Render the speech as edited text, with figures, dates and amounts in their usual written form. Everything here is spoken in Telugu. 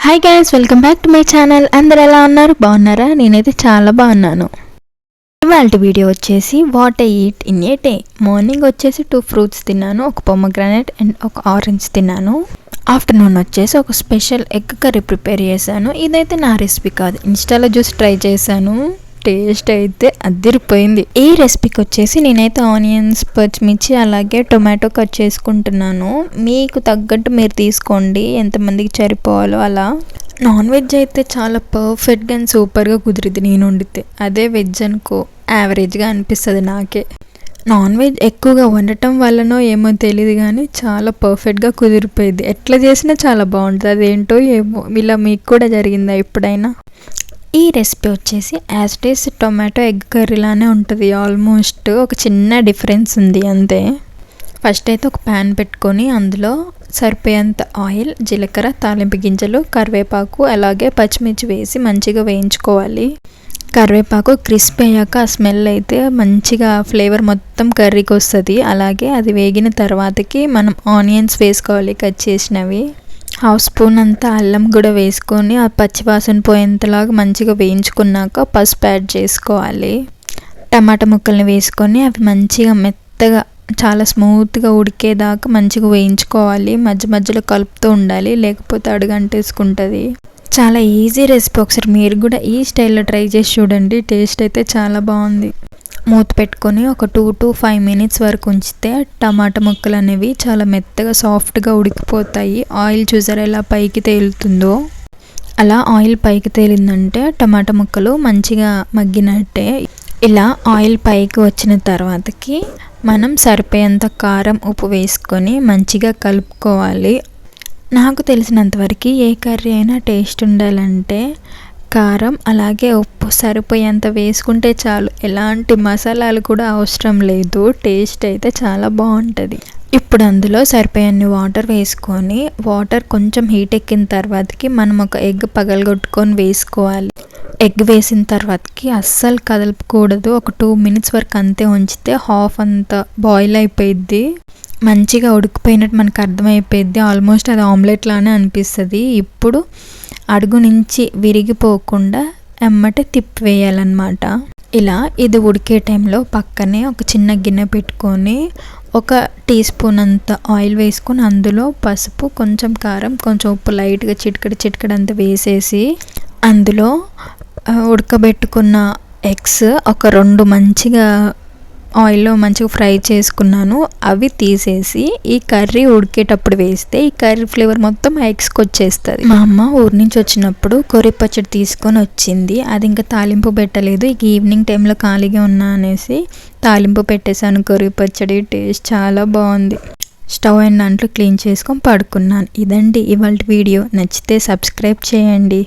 Hi guys, welcome back to my channel. అందరు ఎలా ఉన్నారు? బాగున్నారా? నేనైతే చాలా బాగున్నాను. ఇవాళ వీడియో వచ్చేసి what I eat in a day. Morning వచ్చేసి 2 ఫ్రూట్స్ తిన్నాను, ఒక పొమగ్రానైట్ అండ్ ఒక ఆరెంజ్ తిన్నాను. ఆఫ్టర్నూన్ వచ్చేసి ఒక స్పెషల్ ఎగ్ కర్రీ ప్రిపేర్ చేశాను. ఇదైతే నా రెసిపీ కాదు, ఇన్స్టాలో చూసి ట్రై చేశాను. టేస్ట్ అయితే అదిరిపోయింది. ఈ రెసిపీకి వచ్చేసి నేనైతే ఆనియన్స్, పచ్చిమిర్చి అలాగే టొమాటో కట్ చేసుకుంటున్నాను. మీకు తగ్గట్టు మీరు తీసుకోండి, ఎంతమందికి సరిపోవాలో అలా. నాన్ వెజ్ అయితే చాలా పర్ఫెక్ట్గా అండ్ సూపర్గా కుదిరింది నేను వండితే. అదే వెజ్ అనుకో యావరేజ్గా అనిపిస్తుంది నాకే. నాన్ వెజ్ ఎక్కువగా వండటం వల్లనో ఏమో తెలియదు కానీ చాలా పర్ఫెక్ట్గా కుదిరిపోయింది. ఎట్లా చేసినా చాలా బాగుంటుంది. అదేంటో ఏమో, ఇలా మీకు కూడా జరిగిందా ఎప్పుడైనా? ఈ రెసిపీ వచ్చేసి as it is tomato egg కర్రీలానే ఉంటుంది. ఆల్మోస్ట్ ఒక చిన్న డిఫరెన్స్ ఉంది అంతే. ఫస్ట్ అయితే ఒక ప్యాన్ పెట్టుకొని అందులో సరిపోయేంత ఆయిల్, జీలకర్ర, తాలింపు గింజలు, కరివేపాకు అలాగే పచ్చిమిర్చి వేసి మంచిగా వేయించుకోవాలి. కరివేపాకు క్రిస్పీ అయ్యాక ఆ స్మెల్ అయితే మంచిగా ఫ్లేవర్ మొత్తం కర్రీకి వస్తుంది. అలాగే అది వేగిన తర్వాతకి మనం ఆనియన్స్ వేసుకోవాలి, కట్ చేసినవి. 1/2 స్పూన్ అంతా అల్లం కూడా వేసుకొని ఆ పచ్చివాసన పోయేంతలాగా మంచిగా వేయించుకున్నాక పసుపు యాడ్ చేసుకోవాలి. టమాటా ముక్కల్ని వేసుకొని అవి మంచిగా మెత్తగా చాలా స్మూత్గా ఉడికేదాకా మంచిగా వేయించుకోవాలి. మధ్య మధ్యలో కలుపుతూ ఉండాలి, లేకపోతే అడుగంటేసుకుంటుంది. చాలా ఈజీ రెసిపీ. ఒకసారి మీరు కూడా ఈ స్టైల్లో ట్రై చేసి చూడండి. టేస్ట్ అయితే చాలా బాగుంది. మూత పెట్టుకొని ఒక 2 to 5 minutes వరకు ఉంచితే టమాటా ముక్కలు అనేవి చాలా మెత్తగా సాఫ్ట్గా ఉడికిపోతాయి. ఆయిల్ చూసారా ఎలా పైకి తేలుతుందో? అలా ఆయిల్ పైకి తేలిందంటే టమాటా ముక్కలు మంచిగా మగ్గినట్టే. ఇలా ఆయిల్ పైకి వచ్చిన తర్వాతకి మనం సరిపోయేంత కారం, ఉప్పు వేసుకొని మంచిగా కలుపుకోవాలి. నాకు తెలిసినంతవరకు ఏ కర్రీ అయినా టేస్ట్ ఉండాలంటే కారం అలాగే ఉప్పు సరిపోయేంత వేసుకుంటే చాలు. ఎలాంటి మసాలాలు కూడా అవసరం లేదు. టేస్ట్ అయితే చాలా బాగుంటుంది. ఇప్పుడు అందులో సరిపోయన్ని వాటర్ వేసుకొని, వాటర్ కొంచెం హీట్ ఎక్కిన తర్వాతకి మనం ఒక ఎగ్ పగలగొట్టుకొని వేసుకోవాలి. ఎగ్ వేసిన తర్వాతకి అస్సలు కదలకూడదు. ఒక 2 minutes వరకు అంతే ఉంచితే హాఫ్ అంతా బాయిల్ అయిపోయిద్ది. మంచిగా ఉడికిపోయినట్టు మనకు అర్థమైపోయిద్ది. ఆల్మోస్ట్ అది ఆమ్లెట్ లానే అనిపిస్తుంది. ఇప్పుడు అడుగు నుంచి విరిగిపోకుండా ఎమ్మటే తిప్పివేయాలన్నమాట. ఇలా ఇది ఉడికే టైంలో పక్కనే ఒక చిన్న గిన్నె పెట్టుకొని 1 టీ స్పూన్ అంత ఆయిల్ వేసుకొని అందులో పసుపు, కొంచెం కారం, కొంచెం ఉప్పు లైట్గా చిటికెడంత వేసేసి అందులో ఉడకబెట్టుకున్న ఎగ్స్ ఒక 2 మంచిగా ఆయిల్లో మంచిగా ఫ్రై చేసుకున్నాను. అవి తీసేసి ఈ కర్రీ ఉడికేటప్పుడు వేస్తే ఈ కర్రీ ఫ్లేవర్ మొత్తం ఎగ్స్కి వచ్చేస్తుంది. మా అమ్మ ఊరి నుంచి వచ్చినప్పుడు కొర్రీ పచ్చడి తీసుకొని వచ్చింది. అది ఇంకా తాలింపు పెట్టలేదు. ఇక ఈవినింగ్ టైంలో ఖాళీగా ఉన్నా అనేసి తాలింపు పెట్టేశాను కొర్రీ పచ్చడి. టేస్ట్ చాలా బాగుంది. స్టవ్ అండ్ దాంట్లో క్లీన్ చేసుకొని పడుకున్నాను. ఇదండి ఇవాళ వీడియో. నచ్చితే సబ్స్క్రైబ్ చేయండి.